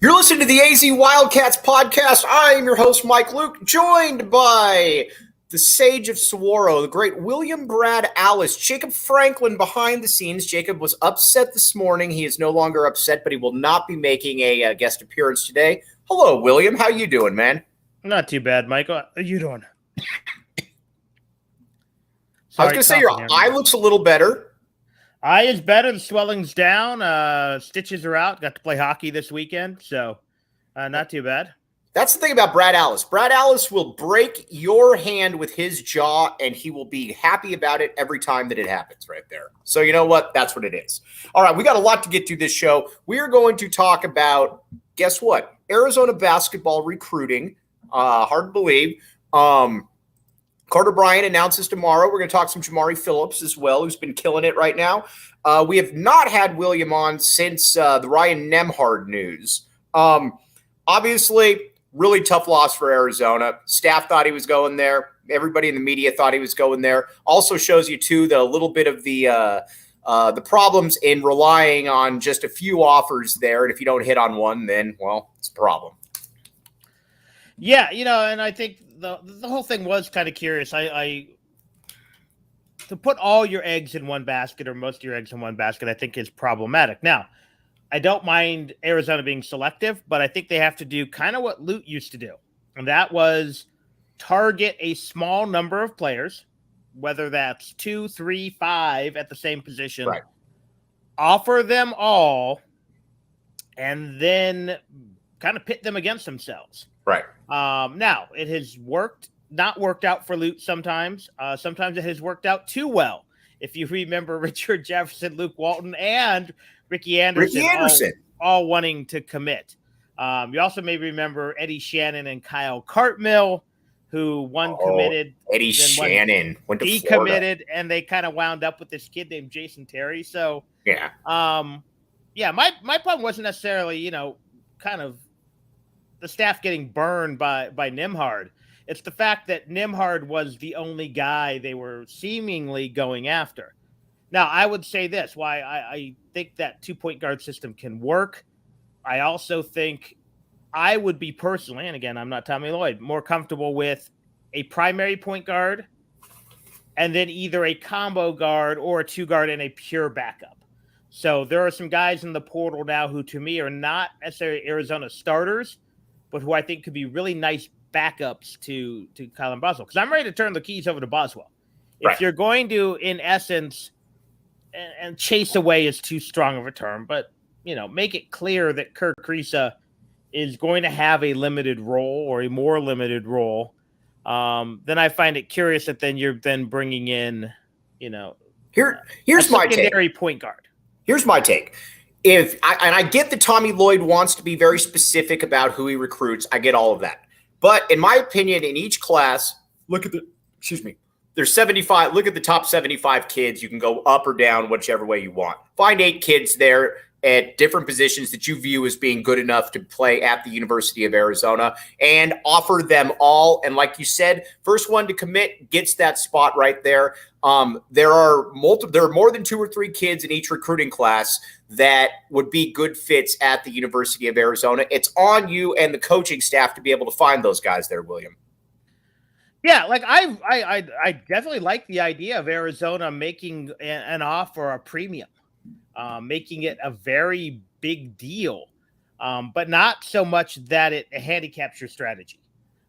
You're listening to the AZ Wildcats podcast. I am your host, Mike Luke, joined by the sage of Saguaro, the great William Brad Alice, Jacob Franklin behind the scenes. Jacob was upset this morning. He is no longer upset, but he will not be making a guest appearance today. Hello, William. How you doing, man? Not too bad, Mike. How are you doing? I was going to say your eye looks a little better. Eye is better. The swelling's down. Stitches are out. Got to play hockey this weekend, so not too bad. That's the thing about Brad Alice. Brad Alice will break your hand with his jaw, and he will be happy about it every time that it happens right there. So you know what? That's what it is. All right, we got a lot to get to this show. We are going to talk about, guess what? Arizona basketball recruiting. Hard to believe. Carter Bryant announces tomorrow. We're going to talk some Jamari Phillips as well, who's been killing it right now. We have not had William on since the Ryan Nembhard news. Obviously, really tough loss for Arizona. Staff thought he was going there. Everybody in the media thought he was going there. Also shows you, too, the little bit of the problems in relying on just a few offers there. And if you don't hit on one, then, well, it's a problem. Yeah, and I think the whole thing was kind of curious. I to put all your eggs in one basket or most of your eggs in one basket, I think is problematic. Now, I don't mind Arizona being selective, but I think they have to do kind of what Lute used to do. And that was target a small number of players, whether that's 2, 3, 5 at the same position, right. Offer them all, and then kind of pit them against themselves. Right. Now, it has not worked out for Lute sometimes. Sometimes it has worked out too well. If you remember Richard Jefferson, Luke Walton, and Ricky Anderson. All wanting to commit. You also may remember Eddie Shannon and Kyle Cartmill, who one committed. Eddie Shannon went to Florida. Decommitted, and they kind of wound up with this kid named Jason Terry. So, yeah. My problem wasn't necessarily, kind of the staff getting burned by Nembhard. It's the fact that Nembhard was the only guy they were seemingly going after. Now, I would say this, why I think that 2-point guard system can work. I also think I would be personally, and again, I'm not Tommy Lloyd, more comfortable with a primary point guard and then either a combo guard or a 2-guard and a pure backup. So there are some guys in the portal now who, to me, are not necessarily Arizona starters, but who I think could be really nice backups to Colin Boswell. Because I'm ready to turn the keys over to Boswell. If you're going to, in essence, and chase away is too strong of a term, but, make it clear that Kirk Kriisa is going to have a limited role or a more limited role, then I find it curious that then you're then bringing in, here's my secondary point guard. Here's my take. I get that Tommy Lloyd wants to be very specific about who he recruits. I get all of that. But in my opinion, in each class, there's 75. Look at the top 75 kids. You can go up or down, whichever way you want. Find 8 kids there at different positions that you view as being good enough to play at the University of Arizona and offer them all. And like you said, first one to commit gets that spot right there. There are more than 2 or 3 kids in each recruiting class that would be good fits at the University of Arizona. It's on you and the coaching staff to be able to find those guys there, William. Yeah, like I definitely like the idea of Arizona making an offer a premium, making it a very big deal, but not so much that it handicaps your strategy.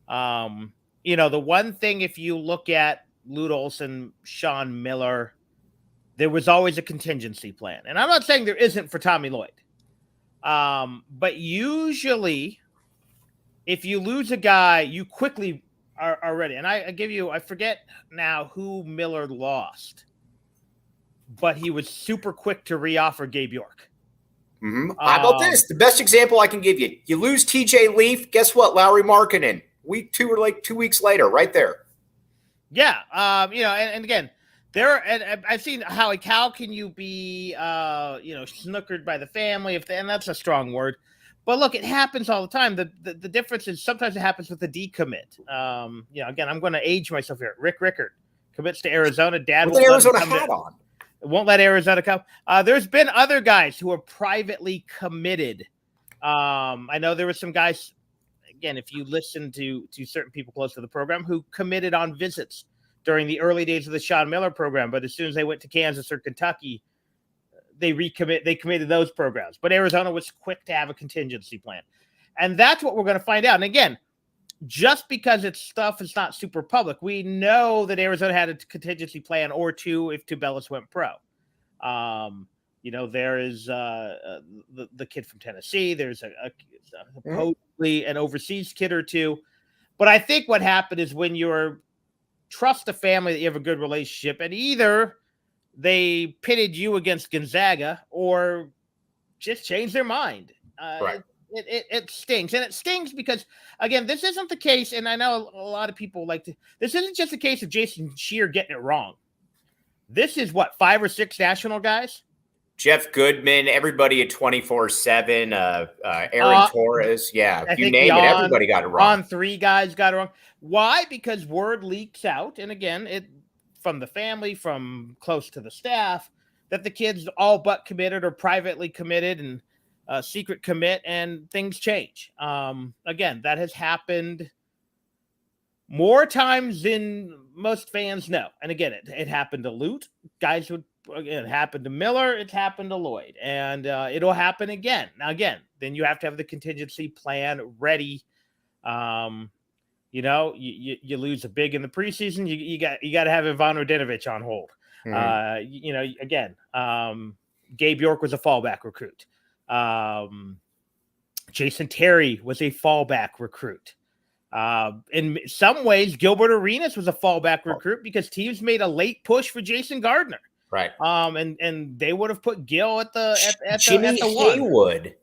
The one thing, if you look at Lute Olson, Sean Miller, there was always a contingency plan. And I'm not saying there isn't for Tommy Lloyd. But usually, if you lose a guy, you quickly are ready. And I forget now who Miller lost, but he was super quick to reoffer Gabe York. Mm-hmm. How about this? The best example I can give you. You lose TJ Leaf. Guess what? Lowry Markkanen. Week 2 or 2 weeks later, right there. Yeah. And again, and I've seen how can you be, snookered by the family and that's a strong word, but look, it happens all the time. The difference is sometimes it happens with the decommit. Again, I'm going to age myself here. Rick Rickard commits to Arizona. Dad won't Arizona hat on. Won't let Arizona come. There's been other guys who are privately committed I know there were some guys, again, if you listen to certain people close to the program, who committed on visits during the early days of the Sean Miller program, but as soon as they went to Kansas or Kentucky, they committed those programs. But Arizona was quick to have a contingency plan. And that's what we're going to find out. And again, just because it's stuff is not super public, we know that Arizona had a contingency plan or two if Tubelis went pro. There is the kid from Tennessee. There's supposedly an overseas kid or two. But I think what happened is when you trust a family that you have a good relationship, and either they pitted you against Gonzaga or just changed their mind. Right. It stings. And it stings because, again, this isn't the case, and I know a lot of people this isn't just a case of Jason Scheer getting it wrong. This is, 5 or 6 national guys? Jeff Goodman, everybody at 24/7, Aaron Torres. Yeah, you name it, everybody got it wrong. 3 guys got it wrong. Why? Because word leaks out, and again, from the family, from close to the staff, that the kids all but committed or privately committed and secret commit, and things change. Again, that has happened more times than most fans know. And again, it happened to Lute. It happened to Miller. It's happened to Lloyd. And it'll happen again. Now, again, then you have to have the contingency plan ready. You lose a big in the preseason. You got to have Ivan Rodinovich on hold. Mm-hmm. Gabe York was a fallback recruit. Jason Terry was a fallback recruit. In some ways, Gilbert Arenas was a fallback recruit because teams made a late push for Jason Gardner. Right. And they would have put Gil at the Jimmy Haywood.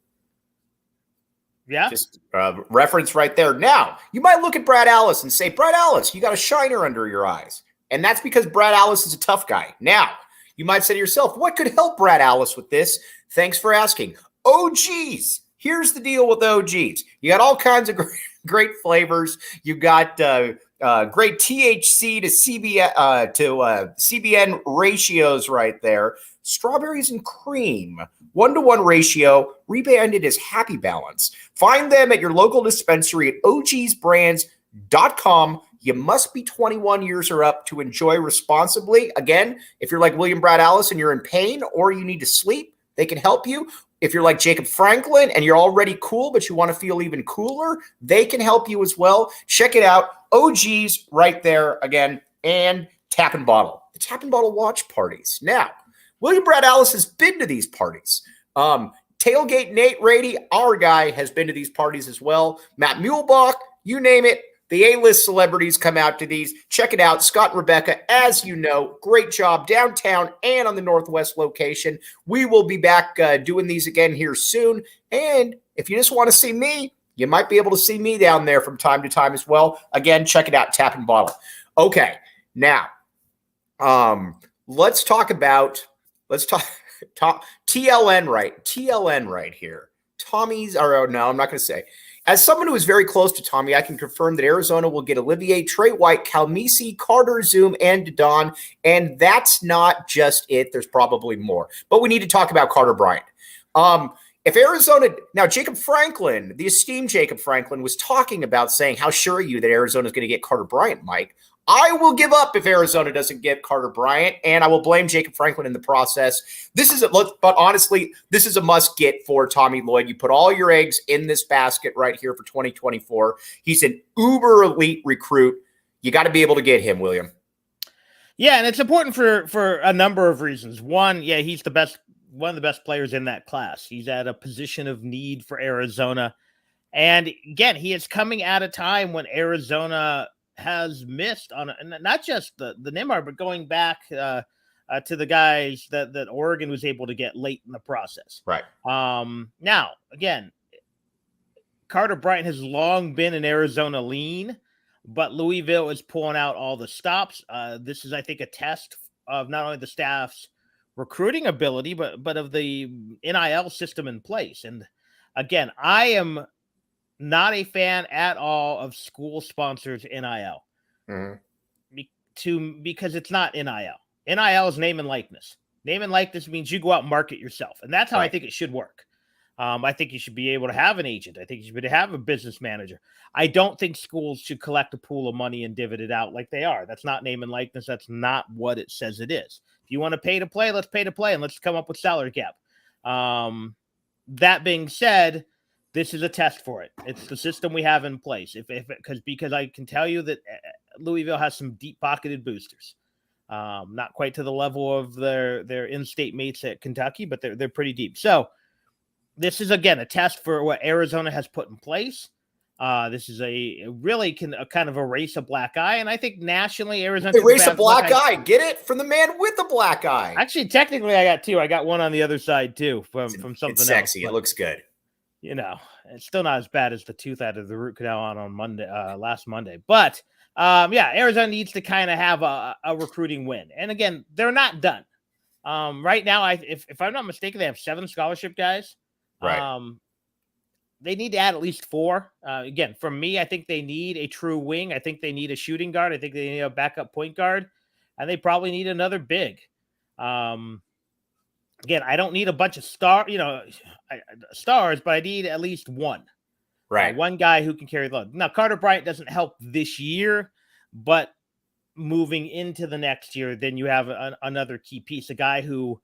Yeah. Just reference right there. Now, you might look at Brad Allis and say, Brad Allis, you got a shiner under your eyes. And that's because Brad Allis is a tough guy. Now, you might say to yourself, what could help Brad Allis with this? Thanks for asking. OGs. Here's the deal with OGs. You got all kinds of great flavors. You got great THC to CBN ratios right there. Strawberries and cream, 1-to-1 ratio, rebranded as Happy Balance. Find them at your local dispensary at ogsbrands.com. You must be 21 years or up to enjoy responsibly. Again, if you're like William Brad Allis and you're in pain or you need to sleep, they can help you. If you're like Jacob Franklin and you're already cool, but you want to feel even cooler, they can help you as well. Check it out. OGs right there again, and Tap and Bottle. The Tap and Bottle watch parties. Now, William Brad Allis has been to these parties. Tailgate Nate Rady, our guy, has been to these parties as well. Matt Muehlbach, you name it. The A-list celebrities come out to these. Check it out. Scott and Rebecca, as you know, great job downtown and on the Northwest location. We will be back doing these again here soon. And if you just want to see me, you might be able to see me down there from time to time as well. Again, check it out, Tap and Bottle. Okay, now, let's talk TLN right here. Tommy's, or no, I'm not going to say. As someone who is very close to Tommy, I can confirm that Arizona will get Olivier, Trey White, Kalmisi, Carter Zoom, and Dedan. And that's not just it. There's probably more. But we need to talk about Carter Bryant. If Arizona, now Jacob Franklin, the esteemed Jacob Franklin, was talking about saying, how sure are you that Arizona is going to get Carter Bryant, Mike? I will give up if Arizona doesn't get Carter Bryant, and I will blame Jacob Franklin in the process. But honestly, this is a must get for Tommy Lloyd. You put all your eggs in this basket right here for 2024. He's an uber elite recruit. You got to be able to get him, William. Yeah, and it's important for a number of reasons. One, he's one of the best players in that class. He's at a position of need for Arizona. And again, he is coming at a time when Arizona has missed on not just the Nembhard, but going back to the guys that Oregon was able to get late in the process. Right. Now, again, Carter Bryant has long been an Arizona lean, but Louisville is pulling out all the stops. This is, I think, a test of not only the staff's recruiting ability, but of the NIL system in place. And again, I am not a fan at all of school sponsors NIL. Mm-hmm. Because it's not NIL. NIL is name and likeness. Name and likeness means you go out and market yourself. And that's how I think it should work. I think you should be able to have an agent. I think you should be able to have a business manager. I don't think schools should collect a pool of money and divvy it out like they are. That's not name and likeness. That's not what it says it is. If you want to pay to play, let's pay to play, and let's come up with salary cap. That being said, this is a test for it. It's the system we have in place. Because I can tell you that Louisville has some deep-pocketed boosters. Not quite to the level of their in-state mates at Kentucky, but they're pretty deep. So this is, again, a test for what Arizona has put in place. This is a kind of erase a black eye. And I think nationally, Arizona erase a black eye. Get it from the man with the black eye. Actually, technically, I got two. I got one on the other side too from something it's sexy. else. It looks good. You know, it's still not as bad as the tooth out of the root canal on Monday, last Monday. But Arizona needs to kind of have a recruiting win. And again, they're not done. Right now, if I'm not mistaken, they have 7 scholarship guys. Right. They need to add at least 4. Again, from me, I think they need a true wing. I think they need a shooting guard. I think they need a backup point guard. And they probably need another big. Again, I don't need a bunch of stars, but I need at least one. Right. One guy who can carry the load. Now, Carter Bryant doesn't help this year, but moving into the next year, then you have another key piece, a guy who,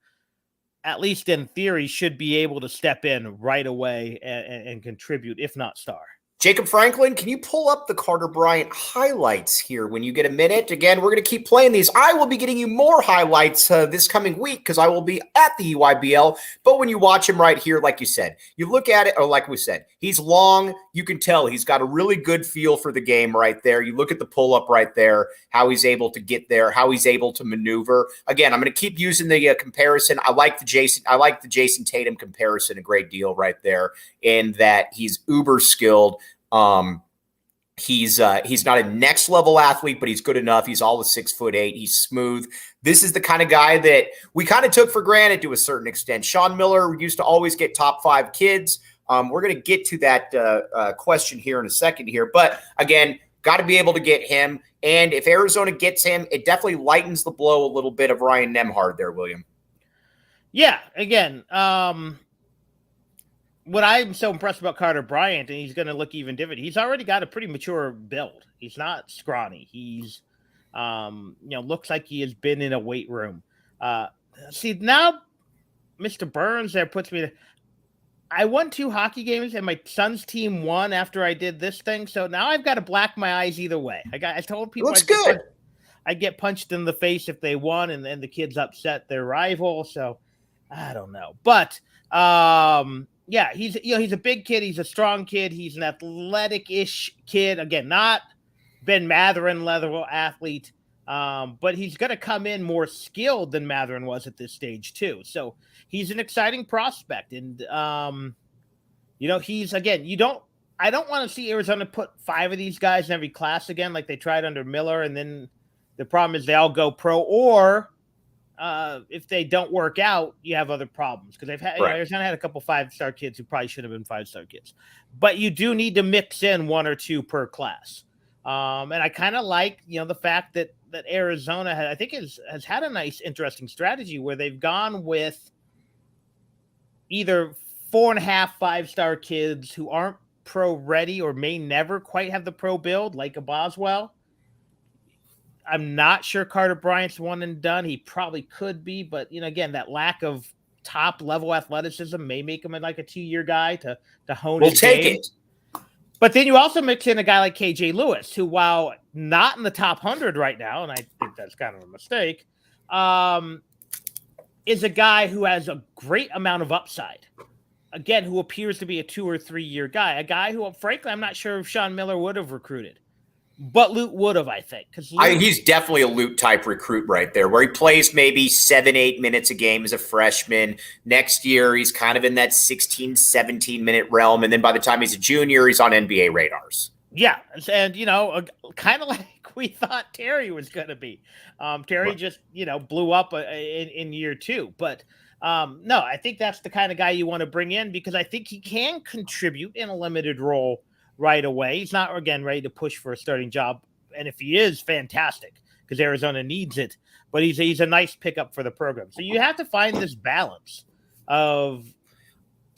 at least in theory, should be able to step in right away and contribute, if not star. Jacob Franklin, can you pull up the Carter Bryant highlights here when you get a minute? Again, we're going to keep playing these. I will be getting you more highlights this coming week because I will be at the EYBL. But when you watch him right here, like you said, you look at it, or like we said, he's long. You can tell he's got a really good feel for the game right there. You look at the pull-up right there, how he's able to get there, how he's able to maneuver. Again, I'm going to keep using the comparison. I like the Jason Tatum comparison a great deal right there in that he's uber skilled. He's not a next level athlete, but he's good enough. He's all of 6'8". He's smooth. This is the kind of guy that we kind of took for granted to a certain extent. Sean Miller used to always get top 5 kids. We're going to get to that question here in a second here, but again, got to be able to get him. And if Arizona gets him, it definitely lightens the blow a little bit of Ryan Nembhard there, William. Yeah. Again, what I'm so impressed about Carter Bryant, and he's going to look even different. He's already got a pretty mature build. He's not scrawny. He's, looks like he has been in a weight room. See, now Mr. Burns there puts me. I won 2 hockey games, and my son's team won after I did this thing. So now I've got to black my eyes either way. I told people looks good. I'd get punched in the face if they won, and then the kids upset their rival. So I don't know, but yeah, he's a big kid. He's a strong kid. He's an athletic-ish kid. Again, not Ben Mathurin level athlete, but he's going to come in more skilled than Mathurin was at this stage too. So he's an exciting prospect, and he's again. I don't want to see Arizona put 5 of these guys in every class again, like they tried under Miller, and then the problem is they all go pro, or if they don't work out, you have other problems because they've had Arizona had a couple 5-star kids who probably should have been 5-star kids, but you do need to mix in 1 or 2 per class. And I kind of like the fact that Arizona has had a nice, interesting strategy where they've gone with either 4.5 5-star kids who aren't pro ready or may never quite have the pro build, like a Boswell. I'm not sure Carter Bryant's one and done. He probably could be, but again, that lack of top level athleticism may make him like a 2-year guy to hone his game. We'll take it. But then you also mix in a guy like KJ Lewis, who, while not in the top 100 right now, and I think that's kind of a mistake, is a guy who has a great amount of upside. Again, who appears to be a 2 or 3 year guy, a guy who, frankly, I'm not sure if Sean Miller would have recruited. But Lute would have, I think. He's definitely a Lute type recruit right there, where he plays maybe 7-8 minutes a game as a freshman. Next year, he's kind of in that 16, 17-minute realm. And then by the time he's a junior, he's on NBA radars. Yeah. And, kind of like we thought Terry was going to be. Terry just, blew up in year 2. But no, I think that's the kind of guy you want to bring in because I think he can contribute in a limited role right away. He's not, again, ready to push for a starting job. And if he is, fantastic, because Arizona needs it. But he's a nice pickup for the program. So you have to find this balance of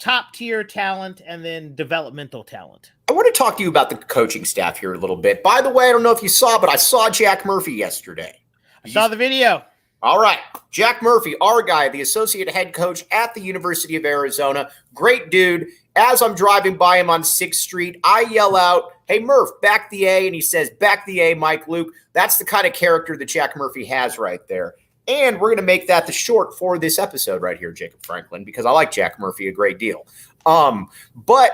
top tier talent and then developmental talent. I want to talk to you about the coaching staff here a little bit. By the way, I don't know if you saw, but I saw Jack Murphy yesterday. I saw the video. All right. Jack Murphy, our guy, the associate head coach at the University of Arizona. Great dude. As I'm driving by him on 6th Street, I yell out, "Hey, Murph, back the A." And he says, "Back the A, Mike Luke." That's the kind of character that Jack Murphy has right there. And we're going to make that the short for this episode right here, Jacob Franklin, because I like Jack Murphy a great deal. But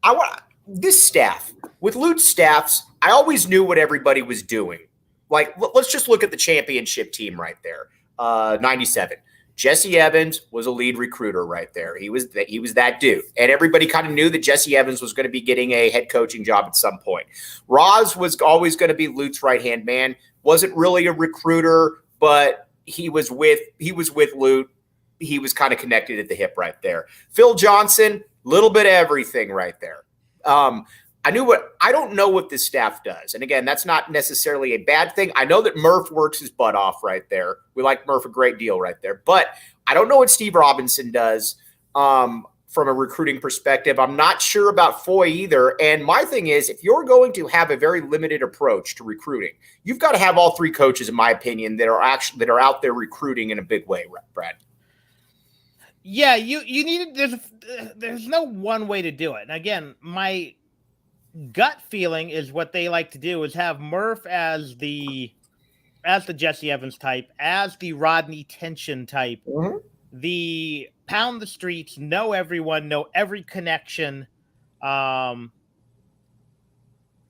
I want this staff, with Lute's staffs, I always knew what everybody was doing. Like, let's just look at the championship team right there. 97. Jesse Evans was a lead recruiter right there. He was that dude. And everybody kind of knew that Jesse Evans was going to be getting a head coaching job at some point. Roz was always going to be Lute's right-hand man. Wasn't really a recruiter, but he was with Lute. He was kind of connected at the hip right there. Phil Johnson, little bit of everything right there. I don't know what this staff does. And again, that's not necessarily a bad thing. I know that Murph works his butt off right there. We like Murph a great deal right there. But I don't know what Steve Robinson does from a recruiting perspective. I'm not sure about Foy either. And my thing is, if you're going to have a very limited approach to recruiting, you've got to have all three coaches, in my opinion, that are out there recruiting in a big way, Brad. Yeah, you need there's no one way to do it. And again, my gut feeling is what they like to do is have Murph as the Jesse Evans type, as the Rodney Tension type, the pound the streets, know everyone, know every connection.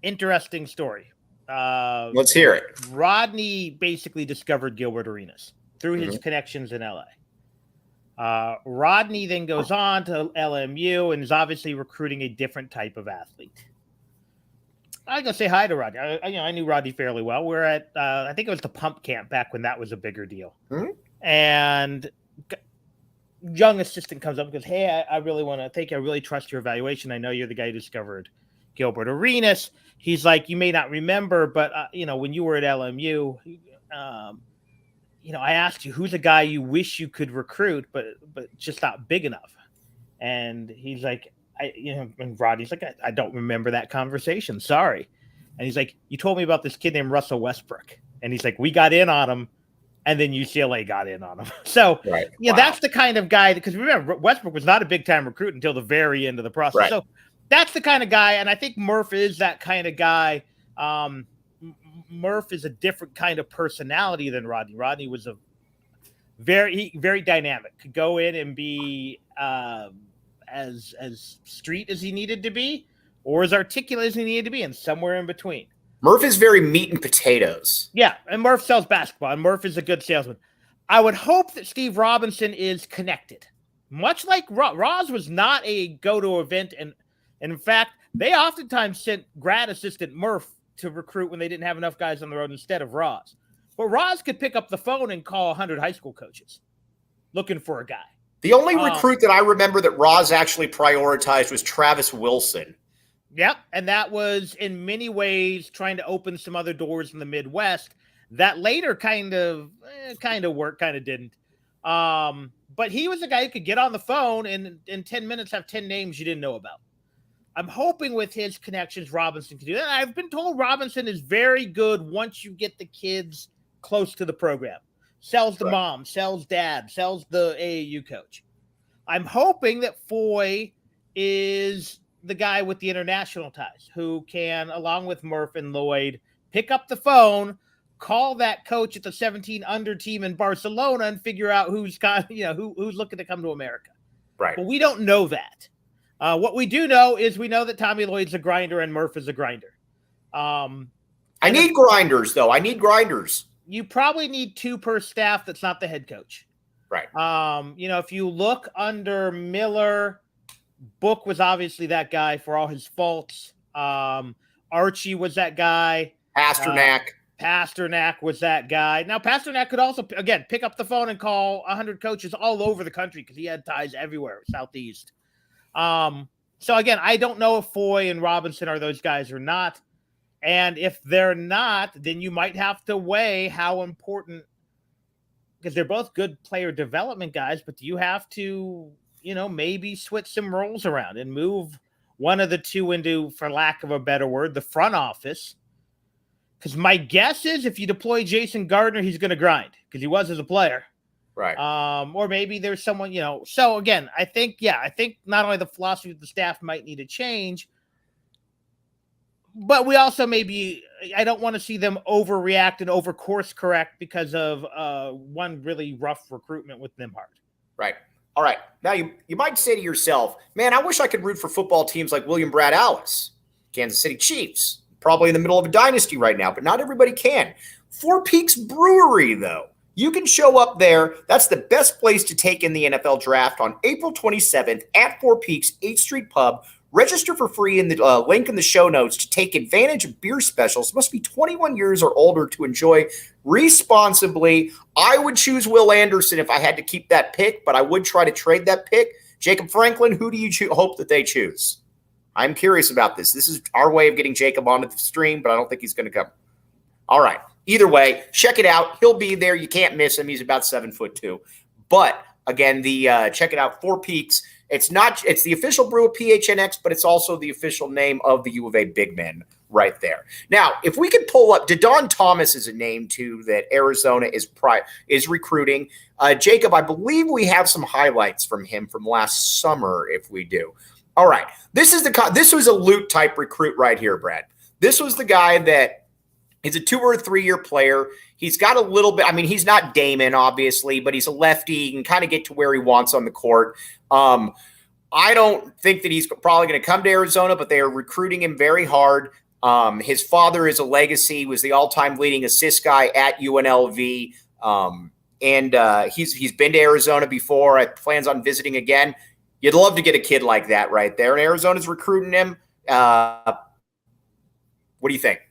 Interesting story. Let's hear it. Rodney basically discovered Gilbert Arenas through his connections in LA. Rodney then goes on to LMU and is obviously recruiting a different type of athlete. I go say hi to Rodney. I knew Rodney fairly well. We're at, I think it was the pump camp back when that was a bigger deal. And young assistant comes up and goes, "Hey, I really want to thank you. I really trust your evaluation. I know you're the guy who discovered Gilbert Arenas." He's like, "You may not remember, but, when you were at LMU, I asked you, who's a guy you wish you could recruit, but just not big enough?" And he's like, and Rodney's like, I don't remember that conversation. Sorry. And he's like, "You told me about this kid named Russell Westbrook." And he's like, "We got in on him, and then UCLA got in on him." So, That's the kind of guy, because remember, Westbrook was not a big-time recruit until the very end of the process. Right. So that's the kind of guy, and I think Murph is that kind of guy. Murph is a different kind of personality than Rodney. Rodney was a very, very dynamic, could go in and be as street as he needed to be, or as articulate as he needed to be, and somewhere in between. Murph is very meat and potatoes. Yeah, and Murph sells basketball, and Murph is a good salesman. I would hope that Steve Robinson is connected. Much like Roz was not a go-to event, and in fact, they oftentimes sent grad assistant Murph to recruit when they didn't have enough guys on the road instead of Roz. But Roz could pick up the phone and call 100 high school coaches looking for a guy. The only recruit that I remember that Roz actually prioritized was Travis Wilson. Yep, and that was in many ways trying to open some other doors in the Midwest. That later kind of worked, kind of didn't. But he was a guy who could get on the phone and in 10 minutes have 10 names you didn't know about. I'm hoping with his connections, Robinson can do that. I've been told Robinson is very good once you get the kids close to the program. Sells the mom, sells dad, sells the AAU coach. I'm hoping that Foy is the guy with the international ties who can, along with Murph and Lloyd, pick up the phone, call that coach at the 17 under team in Barcelona and figure out who's looking to come to America. Right. But we don't know that. What we do know is we know that Tommy Lloyd's a grinder and Murph is a grinder. I need grinders, though. I need grinders. You probably need 2 per staff that's not the head coach. Right. If you look under Miller, Book was obviously that guy for all his faults. Archie was that guy. Pasternak was that guy. Now, Pasternak could also, again, pick up the phone and call 100 coaches all over the country because he had ties everywhere, Southeast. So, again, I don't know if Foy and Robinson are those guys or not. And if they're not, then you might have to weigh how important, because they're both good player development guys, but do you have to, maybe switch some roles around and move one of the two into, for lack of a better word, the front office. Because my guess is if you deploy Jason Gardner, he's going to grind because he was as a player. Right. Or maybe there's someone, So again, I think not only the philosophy of the staff might need to change, but we also I don't want to see them overreact and over course correct because of one really rough recruitment with Nembhard. Right. All right. Now you might say to yourself, man, I wish I could root for football teams like William Brad Allis, Kansas City Chiefs, probably in the middle of a dynasty right now, but not everybody can. Four Peaks Brewery, though. You can show up there. That's the best place to take in the NFL draft on April 27th at Four Peaks 8th Street Pub. Register for free in the link in the show notes to take advantage of beer specials. Must be 21 years or older to enjoy responsibly. I would choose Will Anderson if I had to keep that pick, but I would try to trade that pick. Jacob Franklin, who do you hope that they choose? I'm curious about this. This is our way of getting Jacob onto the stream, but I don't think he's going to come. All right. Either way, check it out. He'll be there. You can't miss him. He's about 7'2". But again, check it out. Four Peaks. It's the official brew of PHNX, but it's also the official name of the U of A big men right there. Now, if we could pull up, Dedan Thomas is a name too that Arizona is recruiting. Jacob, I believe we have some highlights from him from last summer. If we do, all right. This was a Lute type recruit right here, Brad. This was the guy that. He's a 2 or 3 year player. He's got a little bit, he's not Damon, obviously, but he's a lefty. He can kind of get to where he wants on the court. I don't think that he's probably going to come to Arizona, but they are recruiting him very hard. His father is a legacy, he was the all-time leading assist guy at UNLV. And he's been to Arizona before. I plans on visiting again. You'd love to get a kid like that right there. And Arizona's recruiting him. What do you think?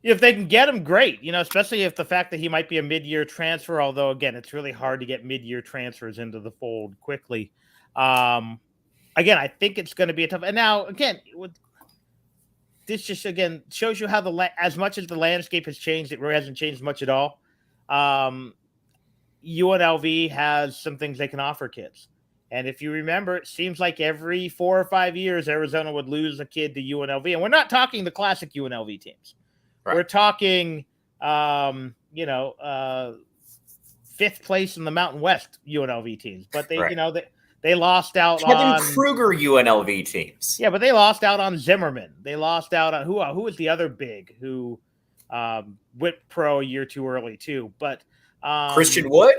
If they can get him, great. Especially if the fact that he might be a mid-year transfer, although, again, it's really hard to get mid-year transfers into the fold quickly. Again, I think it's going to be a tough – and now, again, this just, again, shows you how as much as the landscape has changed, it really hasn't changed much at all. UNLV has some things they can offer kids. And if you remember, it seems like every 4 or 5 years, Arizona would lose a kid to UNLV. And we're not talking the classic UNLV teams. Right. We're talking, 5th place in the Mountain West UNLV teams, but they, right. They lost out on Kevin Kruger UNLV teams. Yeah, but they lost out on Zimmerman. They lost out on who was the other big who went pro a year too early too. But Christian Wood,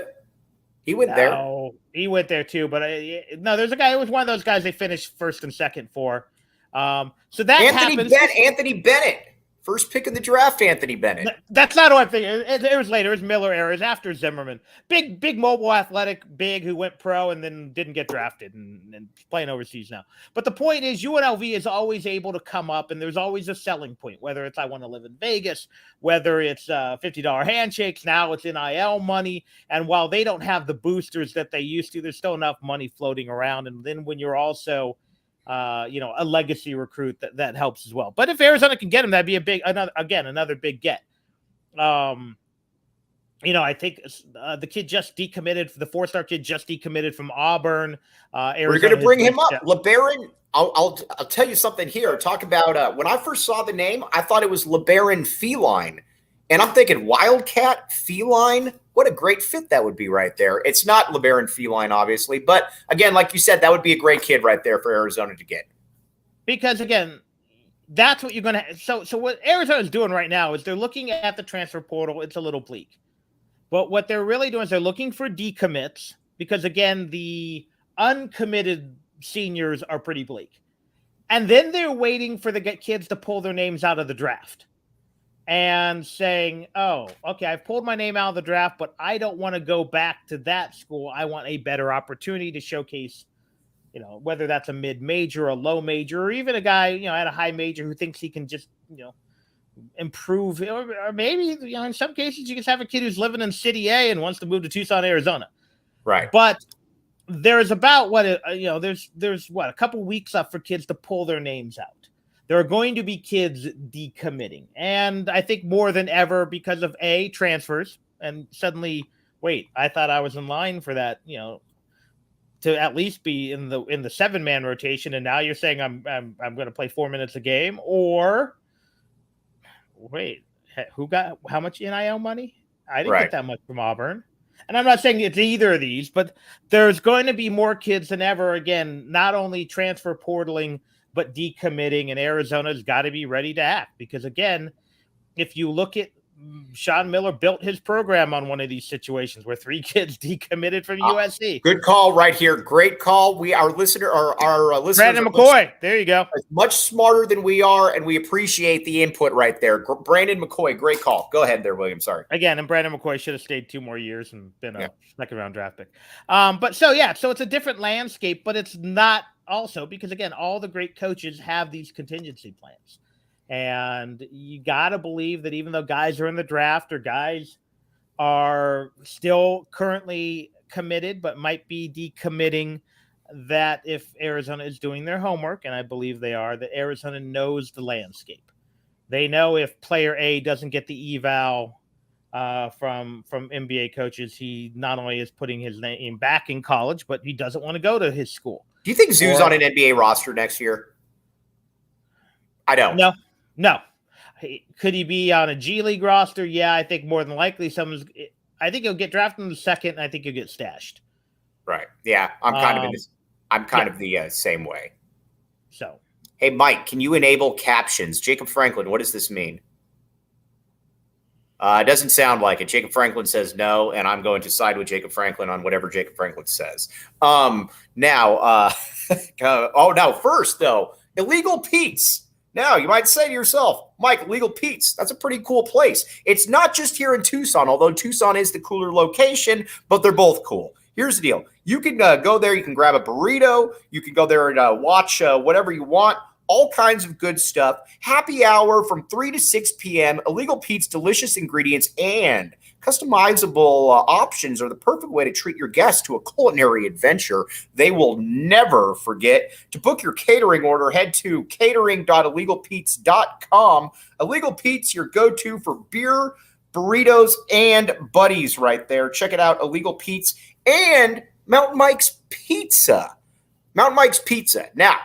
he went there. He went there too. But there's a guy who was one of those guys they finished first and second for. So that happens. Anthony Bennett. First pick in the draft, Anthony Bennett. That's not what I'm thinking. It was later. It was Miller era. It was after Zimmerman. Big mobile athletic big who went pro and then didn't get drafted and playing overseas now. But the point is UNLV is always able to come up and there's always a selling point, whether it's I want to live in Vegas, whether it's $50 handshakes. Now it's NIL money. And while they don't have the boosters that they used to, there's still enough money floating around. And then when you're also a legacy recruit that helps as well. But if Arizona can get him, that'd be another big get. I think the kid just decommitted. The 4-star kid just decommitted from Auburn. We're going to bring him up. LeBaron, I'll tell you something here. Talk about when I first saw the name, I thought it was LeBaron Feline. And I'm thinking Wildcat, Feline. What a great fit that would be right there. It's not LeBaron Feline, obviously. But, again, like you said, that would be a great kid right there for Arizona to get. Because, again, that's what you're going to – so what Arizona's doing right now is they're looking at the transfer portal. It's a little bleak. But what they're really doing is they're looking for decommits because, again, the uncommitted seniors are pretty bleak. And then they're waiting for the kids to pull their names out of the draft. And saying, oh, okay, I've pulled my name out of the draft, but I don't want to go back to that school. I want a better opportunity to showcase, whether that's a mid-major, a low major, or even a guy, at a high major who thinks he can just, improve. Or maybe, in some cases, you just have a kid who's living in City A and wants to move to Tucson, Arizona. Right. But there's about, there's a couple weeks left for kids to pull their names out. There are going to be kids decommitting. And I think more than ever because of transfers and suddenly, wait, I thought I was in line for that, to at least be in the 7-man rotation, and now you're saying I'm going to play 4 minutes a game? Or wait, who got how much NIL money? I didn't get that much from Auburn. And I'm not saying it's either of these, but there's going to be more kids than ever, again, not only transfer portaling, but decommitting, and Arizona's got to be ready to act. Because, again, if you look at Sean Miller built his program on one of these situations where 3 kids decommitted from USC. Good call right here. Great call. Our listeners Brandon McCoy. There you go. Much smarter than we are, and we appreciate the input right there. Brandon McCoy, great call. Go ahead there, William. Sorry. Again, and Brandon McCoy should have stayed 2 more years and been a second-round draft pick. So it's a different landscape, but it's not also because, again, all the great coaches have these contingency plans. And you got to believe that even though guys are in the draft or guys are still currently committed but might be decommitting, that if Arizona is doing their homework, and I believe they are, that Arizona knows the landscape. They know if player A doesn't get the eval from NBA coaches, he not only is putting his name back in college, but he doesn't want to go to his school. Do you think Zoo's on an NBA roster next year? I don't. No. Could he be on a G League roster? Yeah, I think more than likely I think he'll get drafted in the second, and I think he'll get stashed. Right. Yeah, I'm kind of the same way. So, hey, Mike, can you enable captions? Jacob Franklin, what does this mean? It doesn't sound like it. Jacob Franklin says no, and I'm going to side with Jacob Franklin on whatever Jacob Franklin says. First, though, Illegal Pete's. Now, you might say to yourself, Mike, Illegal Pete's, that's a pretty cool place. It's not just here in Tucson, although Tucson is the cooler location, but they're both cool. Here's the deal. You can go there. You can grab a burrito. You can go there and watch whatever you want. All kinds of good stuff. Happy hour from 3 to 6 p.m. Illegal Pete's delicious ingredients and customizable options are the perfect way to treat your guests to a culinary adventure they will never forget. To book your catering order, head to catering.illegalpete's.com. Illegal Pete's, your go-to for beer, burritos, and buddies right there. Check it out, Illegal Pete's and Mountain Mike's Pizza. Mountain Mike's Pizza. Now,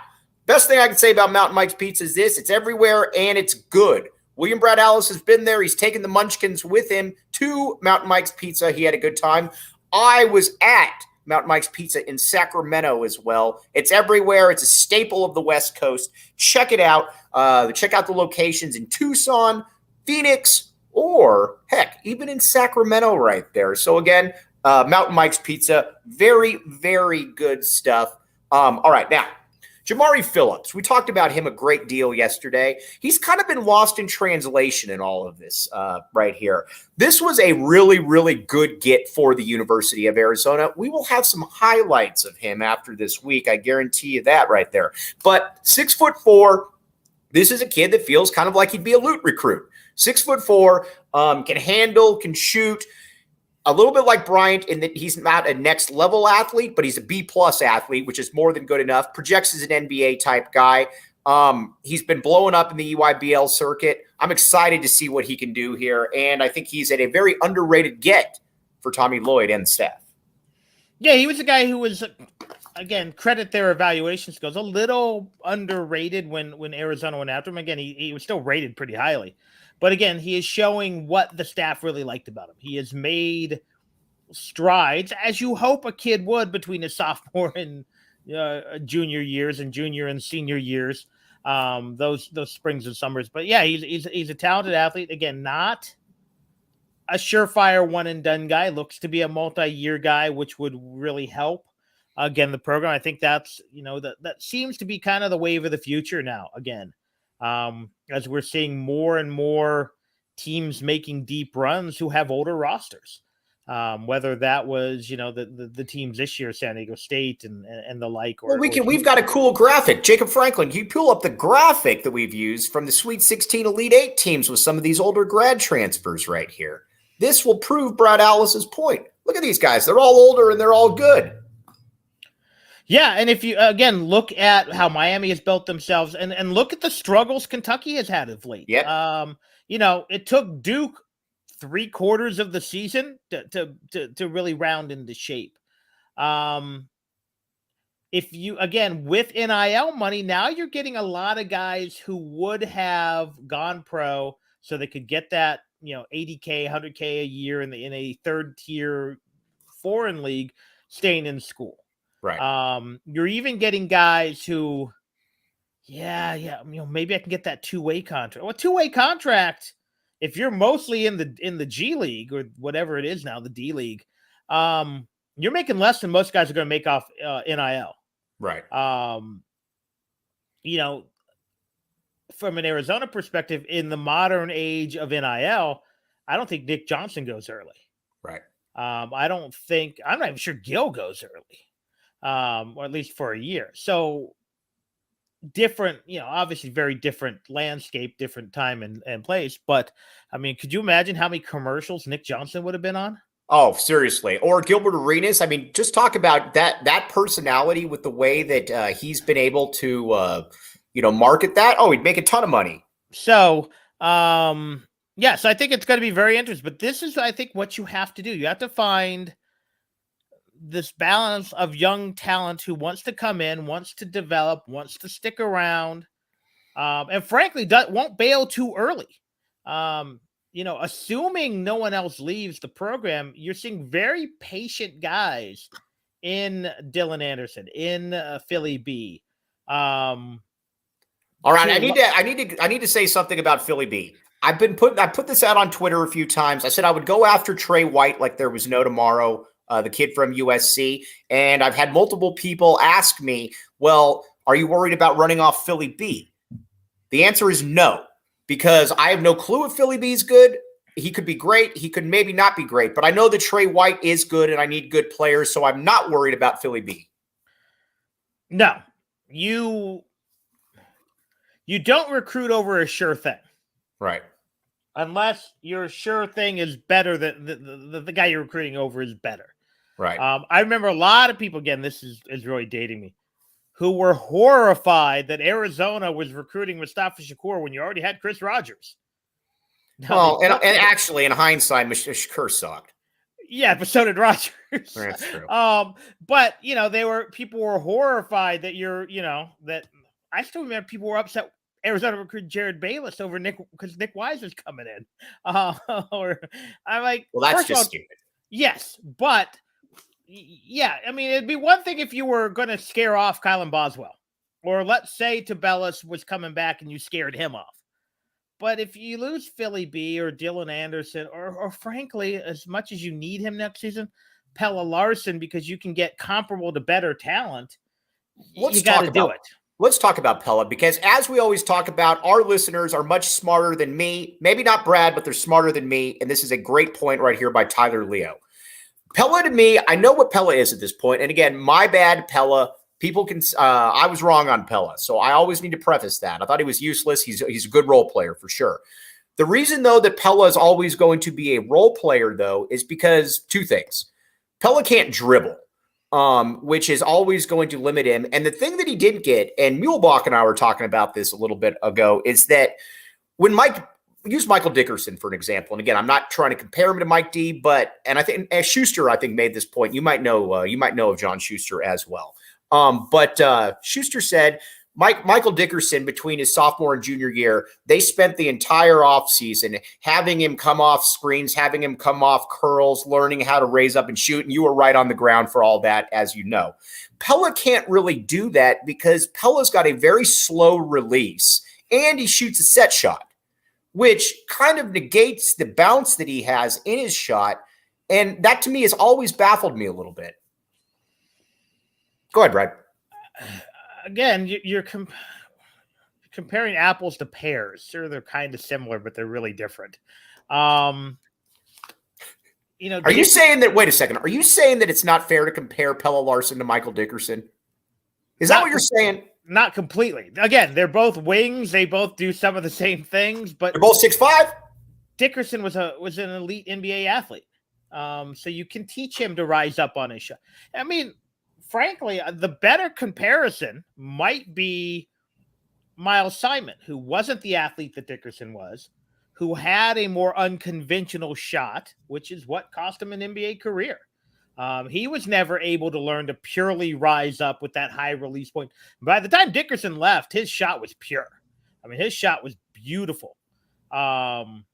best thing I can say about Mountain Mike's Pizza is this: it's everywhere and it's good. William Brad Allis has been there. He's taken the Munchkins with him to Mountain Mike's Pizza. He had a good time. I was at Mountain Mike's Pizza in Sacramento as well. It's everywhere. It's a staple of the West Coast. Check it out. Check out the locations in Tucson, Phoenix, or heck, even in Sacramento right there. So again, Mountain Mike's Pizza, very, very good stuff. All right, now, Jamari Phillips, we talked about him a great deal yesterday. He's kind of been lost in translation in all of this right here. This was a really, really good get for the University of Arizona. We will have some highlights of him after this week. I guarantee you that right there. But 6'4", this is a kid that feels kind of like he'd be a Lute recruit. 6'4", can handle, can shoot. A little bit like Bryant in that he's not a next level athlete, but he's a B+ athlete, which is more than good enough. Projects as an NBA type guy. He's been blowing up in the EYBL circuit. I'm excited to see what he can do here. And I think he's at a very underrated get for Tommy Lloyd and the staff. Yeah, he was a guy who was, again, credit their evaluation skills, a little underrated when Arizona went after him. Again, he was still rated pretty highly. But again, he is showing what the staff really liked about him. He has made strides, as you hope a kid would, between his sophomore and junior years and junior and senior years, those springs and summers. But yeah, he's a talented athlete. Again, not a surefire one and done guy. Looks to be a multi-year guy, which would really help. Again, the program. I think that's that seems to be kind of the wave of the future now. Again. As we're seeing more and more teams making deep runs who have older rosters, whether that was, the teams this year, San Diego State and the like. We've got a cool graphic. Jacob Franklin, you pull up the graphic that we've used from the Sweet 16 Elite 8 teams with some of these older grad transfers right here. This will prove Brad Allis's point. Look at these guys. They're all older and they're all good. Yeah, and if you, again, look at how Miami has built themselves and look at the struggles Kentucky has had of late. Yeah. It took Duke 3/4 of the season to really round into shape. if you, again, with NIL money, now you're getting a lot of guys who would have gone pro so they could get that, $80K, $100K a year in a third tier foreign league staying in school. Right. You're even getting guys who, maybe I can get that two-way contract. Well, two-way contract, if you're mostly in the G League or whatever it is now, the D League, you're making less than most guys are going to make off NIL. Right. From an Arizona perspective, in the modern age of NIL, I don't think Nick Johnson goes early. Right. I'm not even sure Gil goes early, or at least for a year. So different, obviously very different landscape, different time and place. But I mean, could you imagine how many commercials Nick Johnson would have been on? Oh, seriously. Or Gilbert Arenas. I mean, just talk about that personality with the way that he's been able to, market that. Oh, he'd make a ton of money. So, so I think it's going to be very interesting. But this is, I think, what you have to do. You have to find this balance of young talent who wants to come in, wants to develop, wants to stick around, and frankly, won't bail too early. Assuming no one else leaves the program, you're seeing very patient guys in Dylan Anderson, in Philly B. All right, I need to say something about Philly B. I put this out on Twitter a few times. I said I would go after Trey White like there was no tomorrow, the kid from USC, and I've had multiple people ask me, well, are you worried about running off Philly B? The answer is no, because I have no clue if Philly B is good. He could be great. He could maybe not be great, but I know that Trey White is good and I need good players, so I'm not worried about Philly B. No, you don't recruit over a sure thing. Right. Unless your sure thing is better than the guy you're recruiting over is better. Right. I remember a lot of people, again, this is really dating me, who were horrified that Arizona was recruiting Mustafa Shakur when you already had Chris Rogers. Well, and actually, in hindsight, Shakur sucked. Yeah, but so did Rogers. That's true. But people were horrified that that I still remember people were upset Arizona recruited Jared Bayless over Nick because Nick Wise is coming in. Or I'm like, well, that's just stupid. Yes, but yeah, I mean, it'd be one thing if you were going to scare off Kylan Boswell, or let's say Tabellis was coming back and you scared him off. But if you lose Philly B or Dylan Anderson, or frankly, as much as you need him next season, Pella Larson, because you can get comparable to better talent, you got to do it. Let's talk about Pella, because as we always talk about, our listeners are much smarter than me. Maybe not Brad, but they're smarter than me. And this is a great point right here by Tyler Leo. Pella, to me, I know what Pella is at this point. And again, my bad, Pella. People can, I was wrong on Pella. So I always need to preface that. I thought he was useless. He's a good role player for sure. The reason, though, that Pella is always going to be a role player, though, is because two things. Pella can't dribble, which is always going to limit him. And the thing that he didn't get, and Muehlbach and I were talking about this a little bit ago, is that when use Michael Dickerson for an example. And again, I'm not trying to compare him to Mike D, and I think Schuster, made this point. You might know of John Schuster as well. But Schuster said Michael Dickerson, between his sophomore and junior year, they spent the entire offseason having him come off screens, having him come off curls, learning how to raise up and shoot. And you were right on the ground for all that, as you know. Pella can't really do that because Pella's got a very slow release and he shoots a set shot, which kind of negates the bounce that he has in his shot. And that to me has always baffled me a little bit. Go ahead, Brad. Again, you're comparing apples to pears. Sure, they're kind of similar, but they're really different. Are you saying that? Wait a second. Are you saying that it's not fair to compare Pella Larson to Michael Dickerson? Is that what you're saying? Not completely. Again, they're both wings. They both do some of the same things, but they're both 6'5". Dickerson was an elite NBA athlete, so you can teach him to rise up on his shot. I mean, frankly, the better comparison might be Miles Simon, who wasn't the athlete that Dickerson was, who had a more unconventional shot, which is what cost him an NBA career. He was never able to learn to purely rise up with that high release point. By the time Dickerson left, his shot was pure. I mean, his shot was beautiful. Simon's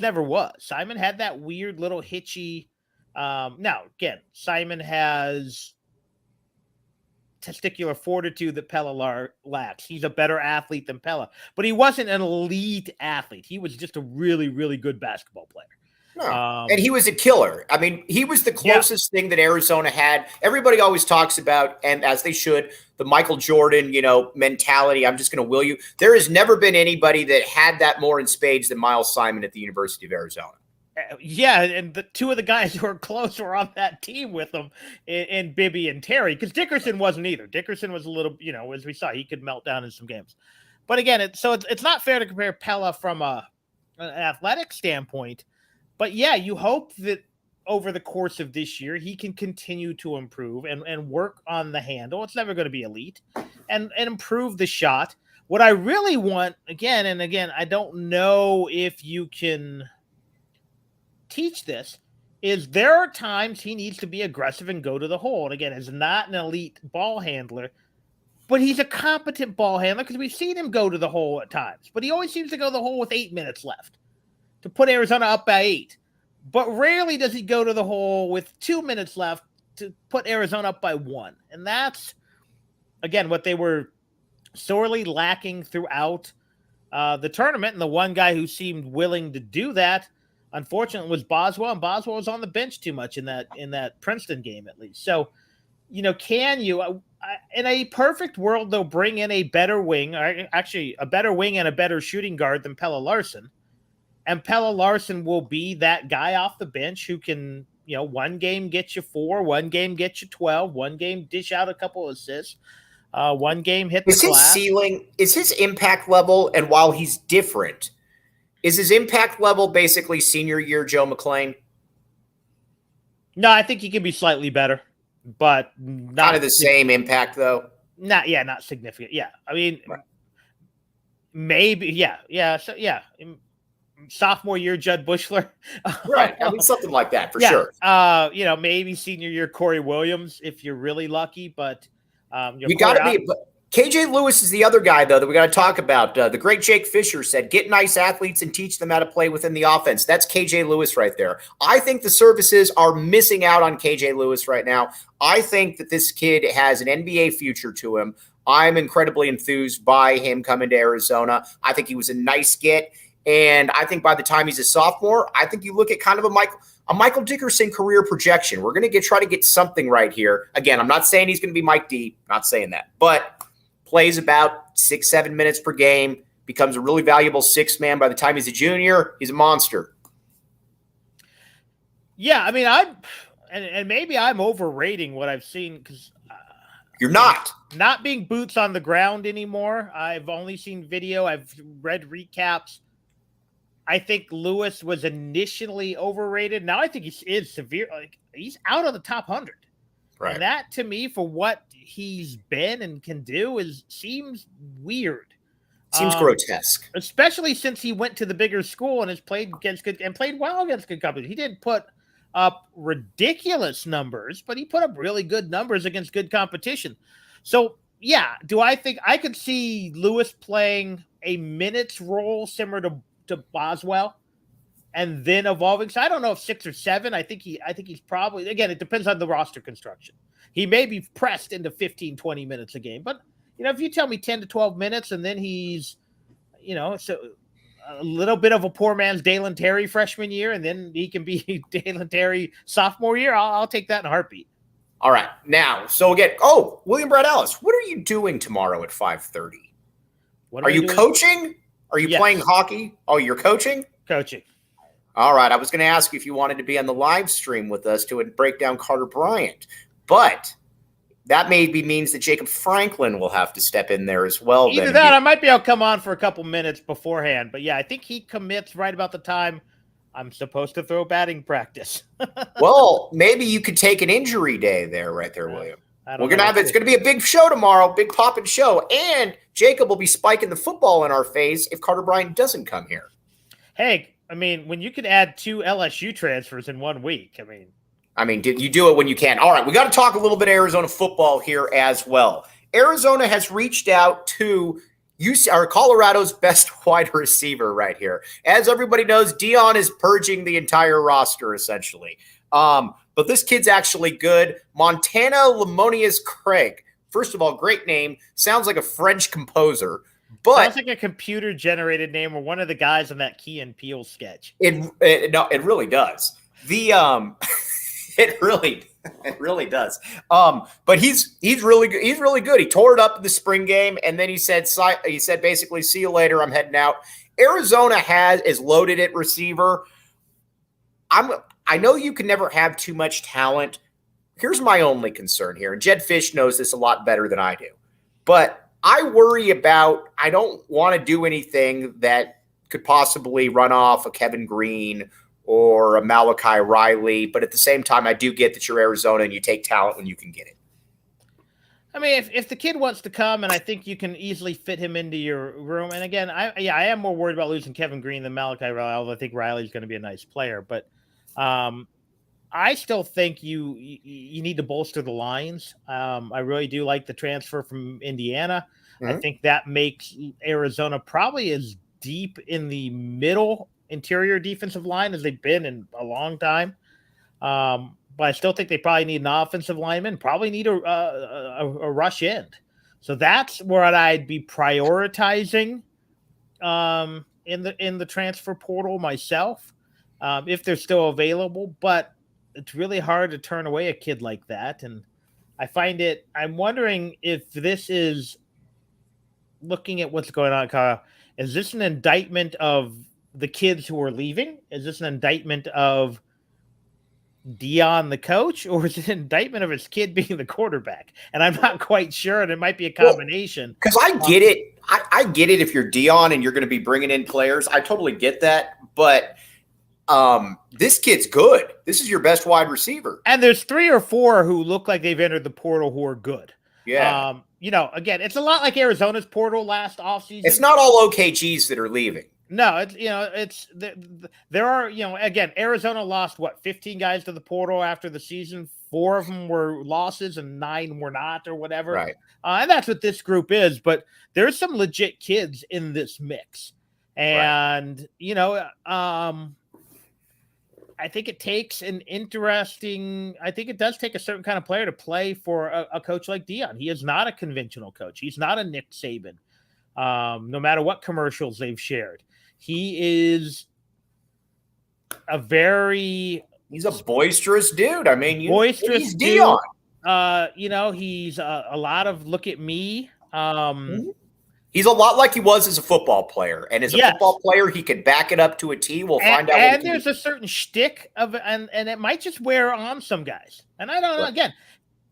never was. Simon had that weird little hitchy. Now, again, Simon has testicular fortitude that Pella lacks. He's a better athlete than Pella, but he wasn't an elite athlete. He was just a really, really good basketball player. No. And he was a killer. I mean, he was the closest thing that Arizona had. Everybody always talks about, and as they should, the Michael Jordan, mentality. I'm just going to will you. There has never been anybody that had that more in spades than Miles Simon at the University of Arizona. Yeah, and the two of the guys who were close were on that team with him, and Bibby and Terry, because Dickerson wasn't either. Dickerson was a little, as we saw, he could melt down in some games. But again, it's not fair to compare Pella from an athletic standpoint. But yeah, you hope that over the course of this year, he can continue to improve and work on the handle. It's never going to be elite, and improve the shot. What I really want, again, I don't know if you can teach this, is there are times he needs to be aggressive and go to the hole. And again, is not an elite ball handler, but he's a competent ball handler because we've seen him go to the hole at times. But he always seems to go to the hole with 8 minutes left to put Arizona up by 8. But rarely does he go to the hole with 2 minutes left to put Arizona up by 1. And that's, again, what they were sorely lacking throughout the tournament. And the one guy who seemed willing to do that, unfortunately, was Boswell. And Boswell was on the bench too much in that Princeton game, at least. So, can you, in a perfect world, they'll bring in a better wing, or actually a better wing and a better shooting guard than Pella Larson. And Pella Larson will be that guy off the bench who can, one game get you 4, one game get you 12, one game dish out a couple of assists, one game hit the glass. Is his impact level, and while he's different, is his impact level basically senior year Joe McClain? No, I think he can be slightly better, but not kind of the same impact though. Not significant. Yeah, I mean, maybe. Yeah. So yeah. Sophomore year Judd Bushler, right? I mean, something like that for sure. Maybe senior year Corey Williams if you're really lucky, but you got to be. KJ Lewis is the other guy though that we got to talk about. The great Jake Fisher said, "Get nice athletes and teach them how to play within the offense." That's KJ Lewis right there. I think the services are missing out on KJ Lewis right now. I think that this kid has an NBA future to him. I'm incredibly enthused by him coming to Arizona. I think he was a nice get. And I think by the time he's a sophomore, I think you look at kind of a Michael Dickerson career projection. We're going to try to get something right here. Again, I'm not saying he's going to be Mike D. Not saying that. But plays about 6-7 minutes per game, becomes a really valuable sixth man. By the time he's a junior, he's a monster. Yeah, I mean, and maybe I'm overrating what I've seen because you're not being boots on the ground anymore. I've only seen video. I've read recaps. I think Lewis was initially overrated. Now I think he is severe. Like he's out of the top 100. Right. And that to me, for what he's been and can do, seems weird. Seems grotesque, especially since he went to the bigger school and has played well against good company. He didn't put up ridiculous numbers, but he put up really good numbers against good competition. So yeah, do I think I could see Lewis playing a minutes role similar to Boswell and then evolving? So I don't know if 6 or 7. I think he's probably, again, it depends on the roster construction. He may be pressed into 15, 20 minutes a game, but if you tell me 10 to 12 minutes and then he's, so a little bit of a poor man's Dalen Terry freshman year, and then he can be Dalen Terry sophomore year, I'll take that in a heartbeat. All right. Now, so again, William Brad Ellis, what are you doing tomorrow at 5:30? Are you coaching? Are you playing hockey? Oh, you're coaching? Coaching. All right. I was going to ask you if you wanted to be on the live stream with us to break down Carter Bryant, but that maybe means that Jacob Franklin will have to step in there as well. Either that, I might be able to come on for a couple minutes beforehand. But yeah, I think he commits right about the time I'm supposed to throw batting practice. Well, maybe you could take an injury day right there, William. It's going to be a big show tomorrow, big poppin' show. And Jacob will be spiking the football in our face if Carter Bryant doesn't come here. Hey, I mean, when you can add 2 LSU transfers in 1 week, I mean. I mean, you do it when you can. All right, we got to talk a little bit of Arizona football here as well. Arizona has reached out to Colorado's best wide receiver right here. As everybody knows, Deion is purging the entire roster, essentially. But this kid's actually good. Montana Lemonious Craig. First of all, great name. Sounds like a French composer. But sounds like a computer-generated name or one of the guys on that Key and Peele sketch. No, it really does. It really does. But he's really good. He's really good. He tore it up in the spring game, and then he said basically, see you later. I'm heading out. Arizona is loaded at receiver. I know you can never have too much talent. Here's my only concern here, and Jedd Fisch knows this a lot better than I do. But I worry about, I don't want to do anything that could possibly run off a Kevin Green or a Malachi Riley. But at the same time, I do get that you're Arizona and you take talent when you can get it. I mean, if the kid wants to come, and I think you can easily fit him into your room. And again, I am more worried about losing Kevin Green than Malachi Riley, although I think Riley's going to be a nice player. But I still think you need to bolster the lines. I really do like the transfer from Indiana. Mm-hmm. I think that makes Arizona probably as deep in the middle interior defensive line as they've been in a long time. But I still think they probably need an offensive lineman, probably need a rush end. So that's where I'd be prioritizing in the transfer portal myself, if they're still available. But it's really hard to turn away a kid like that. And I'm wondering if this is, looking at what's going on, Kyle, is this an indictment of the kids who are leaving? Is this an indictment of Deion, the coach, or is it an indictment of his kid being the quarterback? And I'm not quite sure, and it might be a combination. Because I get it. I get it if you're Deion and you're going to be bringing in players. I totally get that. But this kid's good. This is your best wide receiver. And there's 3 or 4 who look like they've entered the portal who are good. Yeah. Again, it's a lot like Arizona's portal last offseason. It's not all OKGs that are leaving. No, there are, again, Arizona lost 15 guys to the portal after the season. 4 of them were losses and 9 were not, or whatever. Right. And that's what this group is. But there's some legit kids in this mix. And, I think it takes I think it does take a certain kind of player to play for a coach like Deion. He is not a conventional coach. He's not a Nick Saban, no matter what commercials they've shared. He is he's a boisterous dude. I mean, he's Deion. He's a lot of look at me. He's a lot like he was as a football player. And as a football player, he could back it up to a T. We'll find out. And there's a certain shtick and it might just wear on some guys. And I don't know. Again,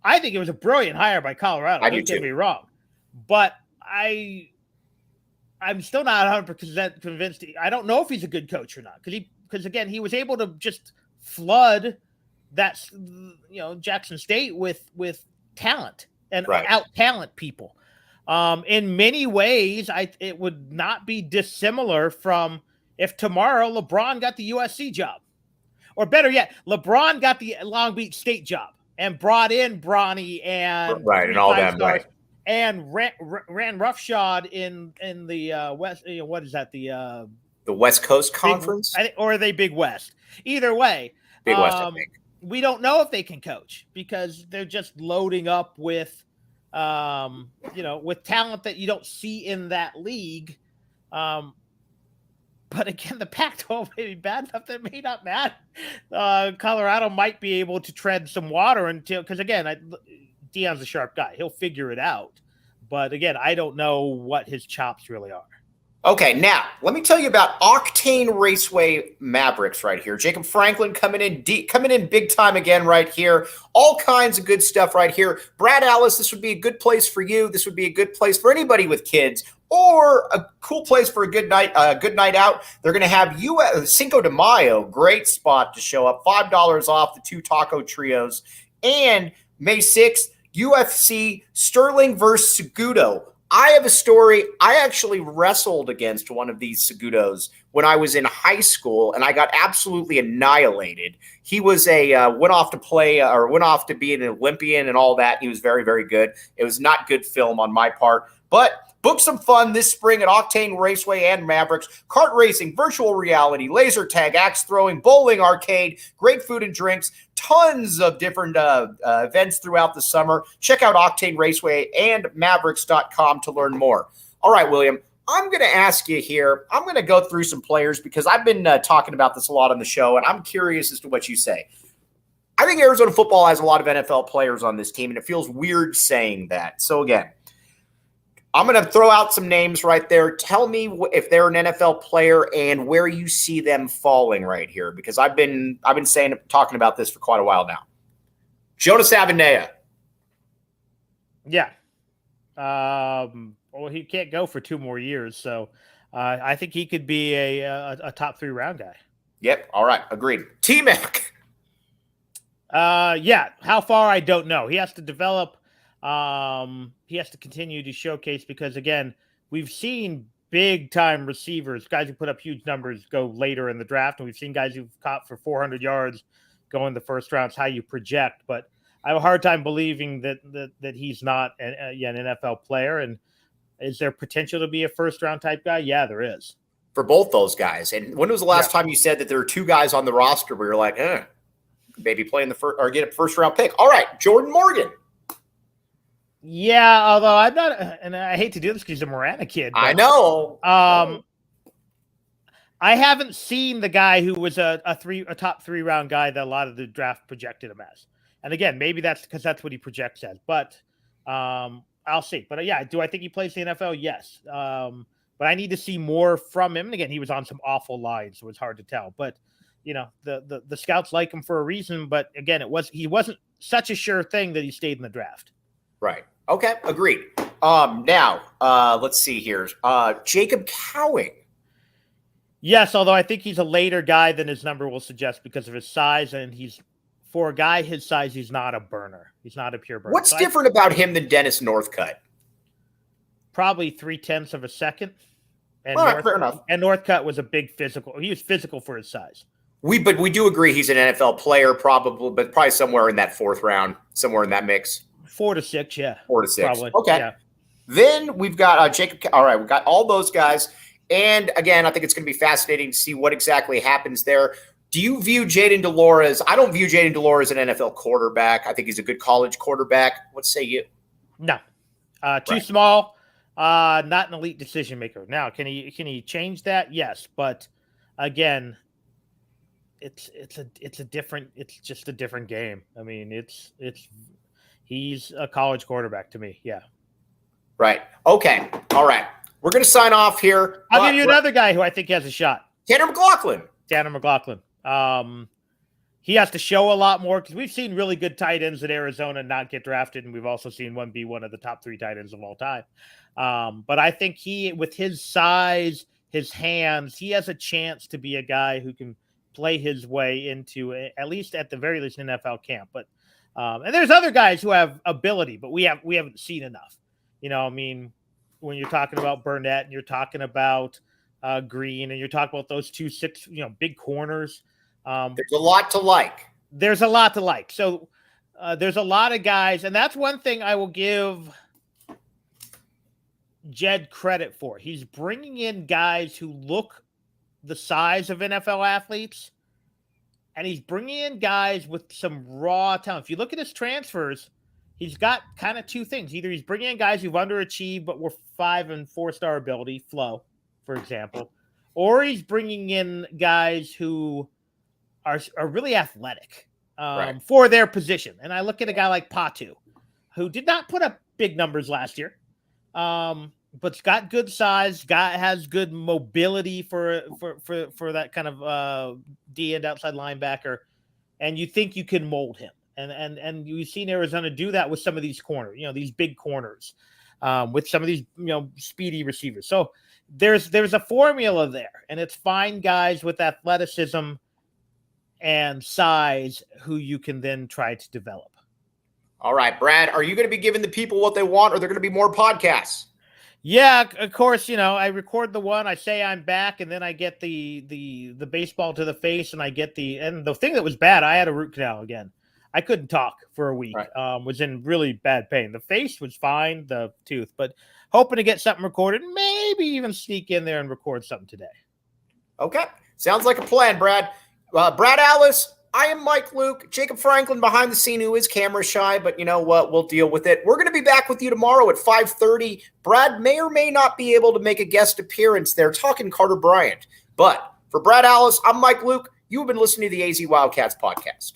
I think it was a brilliant hire by Colorado. Don't get me wrong. But I'm still not 100% convinced. I don't know if he's a good coach or not. Because again, he was able to just flood that, Jackson State with talent and out-talent people. In many ways, it would not be dissimilar from if tomorrow LeBron got the USC job. Or better yet, LeBron got the Long Beach State job and brought in Bronny and and all them, right? And ran roughshod in the West. What is that? The West Coast Conference, or are they Big West? Either way, Big West. I think we don't know if they can coach because they're just loading up with, with talent that you don't see in that league. But again, the Pac-12 may be bad enough that it may not matter. Colorado might be able to tread some water because again, Deion's a sharp guy. He'll figure it out. But again, I don't know what his chops really are. Okay, now let me tell you about Octane Raceway Mavericks right here. Jacob Franklin coming in big time again right here. All kinds of good stuff right here. Brad Alice, this would be a good place for you. This would be a good place for anybody with kids, or a cool place for a good night out. They're going to have Cinco de Mayo, great spot to show up. $5 off the 2 taco trios, and May 6th. UFC Sterling versus Cejudo. I have a story. I actually wrestled against one of these Segudos when I was in high school, and I got absolutely annihilated. He was went off to play or went off to be an Olympian and all that. He was very, very good. It was not good film on my part, but book some fun this spring at Octane Raceway and Mavericks. Kart racing, virtual reality, laser tag, axe throwing, bowling, arcade, great food and drinks, tons of different events throughout the summer. Check out Octane Raceway and Mavericks.com to learn more. All right, William, I'm going to ask you here. I'm going to go through some players because I've been talking about this a lot on the show, and I'm curious as to what you say. I think Arizona football has a lot of NFL players on this team, and it feels weird saying that. So, again, I'm going to throw out some names right there. Tell me if they're an NFL player and where you see them falling right here, because I've been talking about this for quite a while now. Jonas Avenea. Yeah. Well, he can't go for 2 more years, so I think he could be a top 3 round guy. Yep. All right. Agreed. T-Mac. Yeah. How far, I don't know. He has to develop. He has to continue to showcase because, again, we've seen big-time receivers, guys who put up huge numbers, go later in the draft, and we've seen guys who've caught for 400 yards go in the first round. It's how you project, but I have a hard time believing that he's not an NFL player. And is there potential to be a first-round type guy? Yeah, there is. For both those guys. And when was the last time you said that there are 2 guys on the roster where you're like, maybe play in the first or get a first-round pick? All right, Jordan Morgan. Yeah, although I'm not, and I hate to do this because he's a Marana kid. I know. I haven't seen the guy who was a top 3 round guy that a lot of the draft projected him as. And again, maybe that's because that's what he projects as. But I'll see. But yeah, do I think he plays the NFL? Yes. But I need to see more from him. And again, he was on some awful lines, so it's hard to tell. But the scouts like him for a reason. But again, he wasn't such a sure thing that he stayed in the draft. Right. Okay. Agreed. Now, let's see here. Jacob Cowing. Yes, although I think he's a later guy than his number will suggest because of his size, and for a guy his size, he's not a burner. He's not a pure burner. What's different about him than Dennis Northcutt? Probably 0.3 of a second. And fair enough. And Northcutt was a big physical. He was physical for his size. But we do agree he's an NFL player, probably somewhere in that 4th round, somewhere in that mix. 4 to 6, yeah. 4 to 6. Probably. Okay. Yeah. Then we've got Jacob. All right, we've got all those guys. And again, I think it's going to be fascinating to see what exactly happens there. Do you view Jayden de Laura as – I don't view Jayden de Laura as an NFL quarterback. I think he's a good college quarterback. What say you? No. Too small, not an elite decision maker. Now, can he change that? Yes. But again, it's just a different game. I mean, he's a college quarterback to me. Yeah. Right. Okay. All right. We're going to sign off here. I'll give you another guy who I think has a shot. Tanner McLaughlin. He has to show a lot more because we've seen really good tight ends at Arizona not get drafted, and we've also seen one be one of the top 3 tight ends of all time. But I think with his size, his hands, he has a chance to be a guy who can play his way into at least at the very least an NFL camp. But and there's other guys who have ability, but we haven't seen enough. I mean, when you're talking about Burnett and you're talking about Green and you're talking about those 2-6, big corners. There's a lot to like. So there's a lot of guys, and that's one thing I will give Jedd credit for. He's bringing in guys who look the size of NFL athletes, and he's bringing in guys with some raw talent. If you look at his transfers, he's got kind of 2 things. Either he's bringing in guys who've underachieved but were 5- and 4-star ability, Flo, for example, or he's bringing in guys who are really athletic for their position. And I look at a guy like Patu, who did not put up big numbers last year, but's got good size, has good mobility for that kind of D end outside linebacker, and you think you can mold him. And you've seen Arizona do that with some of these corners, these big corners, with some of these speedy receivers. So there's a formula there, and it's find guys with athleticism and size who you can then try to develop. All right, Brad, are you going to be giving the people what they want, or are there going to be more podcasts? Yeah, of course, I record the one, I say I'm back, and then I get the baseball to the face, and and the thing that was bad, I had a root canal again. I couldn't talk for a week. Right. Was in really bad pain. The face was fine, the tooth, but hoping to get something recorded, maybe even sneak in there and record something today. Okay. Sounds like a plan, Brad. Brad Alice, I am Mike Luke. Jacob Franklin behind the scene, who is camera shy, but you know what? We'll deal with it. We're going to be back with you tomorrow at 5:30. Brad may or may not be able to make a guest appearance there talking Carter Bryant. But for Brad Alice, I'm Mike Luke. You've been listening to the AZ Wildcats podcast.